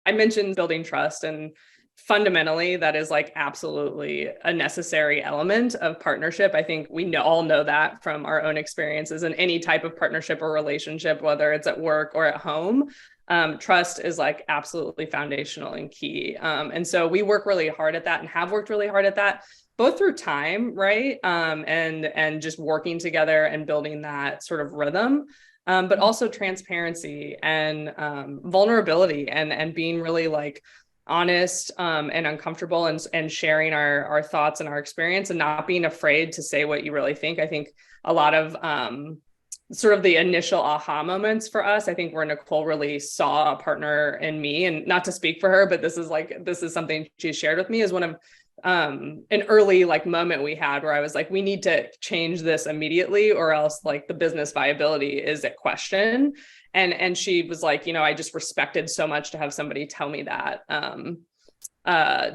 I mentioned building trust, and fundamentally that is like absolutely a necessary element of partnership. I think we all know that from our own experiences in any type of partnership or relationship, whether it's at work or at home. Trust is like absolutely foundational and key. And so we work really hard at that and have worked really hard at that, both through time, right? And just working together and building that sort of rhythm. But also transparency and vulnerability and being really like honest and uncomfortable and sharing our thoughts and our experience and not being afraid to say what you really think. I think a lot of sort of the initial aha moments for us, I think where Nicole really saw a partner in me, and not to speak for her, but this is something she shared with me, is one of an early like moment we had where I was like, we need to change this immediately or else like the business viability is at question. And she was like, I just respected so much to have somebody tell me that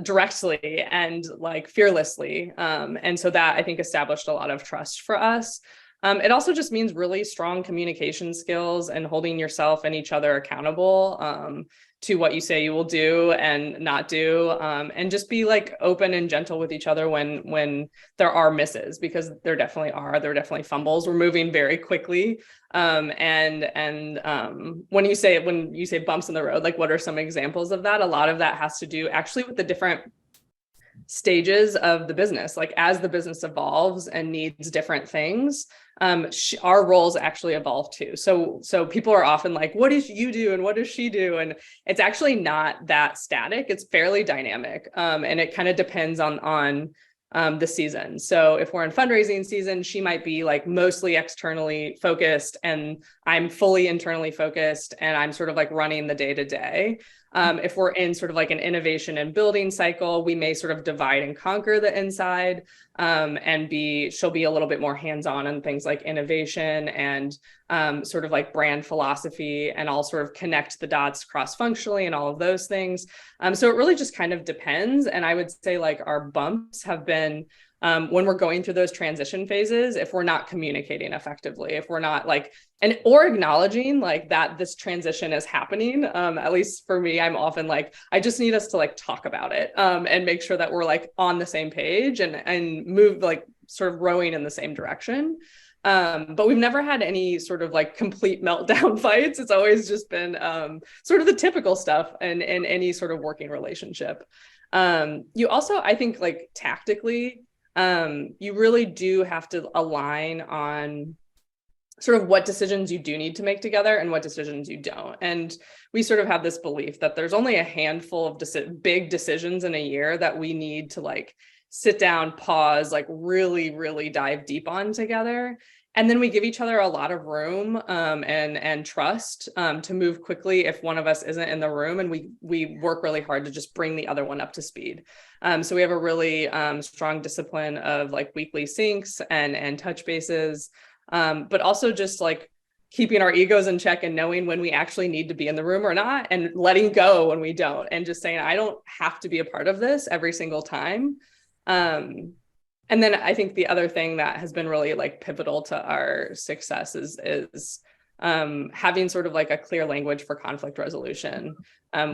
directly and like fearlessly. And so that I think established a lot of trust for us. It also just means really strong communication skills and holding yourself and each other accountable to what you say you will do and not do, and just be like open and gentle with each other when there are misses, because there are definitely fumbles. We're moving very quickly, and when you say bumps in the road, like what are some examples of that? A lot of that has to do actually with the different stages of the business. Like as the business evolves and needs different things, our roles actually evolve too. So people are often like, what does you do and what does she do? And it's actually not that static. It's fairly dynamic, and it kind of depends on the season. So if we're in fundraising season, she might be like mostly externally focused and I'm fully internally focused and I'm sort of like running the day to day. If we're in sort of like an innovation and building cycle, we may sort of divide and conquer the inside, and she'll be a little bit more hands-on on things like innovation and sort of like brand philosophy, and I'll sort of connect the dots cross-functionally and all of those things. So it really just kind of depends. And I would say like our bumps have been when we're going through those transition phases, if we're not communicating effectively, if we're not like, or acknowledging like that this transition is happening. At least for me, I'm often like, I just need us to like talk about it, and make sure that we're like on the same page and move like sort of rowing in the same direction. But we've never had any sort of like complete meltdown fights. It's always just been sort of the typical stuff in any sort of working relationship. You also, I think like tactically, you really do have to align on sort of what decisions you do need to make together and what decisions you don't. And we sort of have this belief that there's only a handful of big decisions in a year that we need to like sit down, pause, like really, really dive deep on together. And then we give each other a lot of room and trust to move quickly if one of us isn't in the room, and we work really hard to just bring the other one up to speed. So we have a really strong discipline of like weekly syncs and touch bases, but also just like keeping our egos in check and knowing when we actually need to be in the room or not, and letting go when we don't, and just saying, I don't have to be a part of this every single time. And then I think the other thing that has been really like pivotal to our success is having sort of like a clear language for conflict resolution.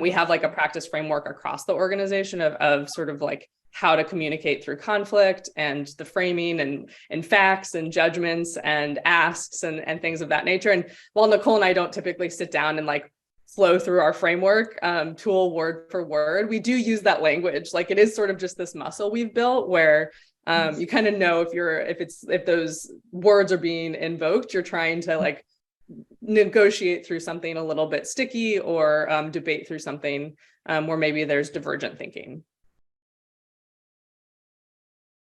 We have like a practice framework across the organization of sort of like how to communicate through conflict and the framing and facts and judgments and asks and things of that nature. And while Nicole and I don't typically sit down and like flow through our framework tool word for word, we do use that language. Like it is sort of just this muscle we've built where you kind of know if those words are being invoked, you're trying to like negotiate through something a little bit sticky or debate through something where maybe there's divergent thinking.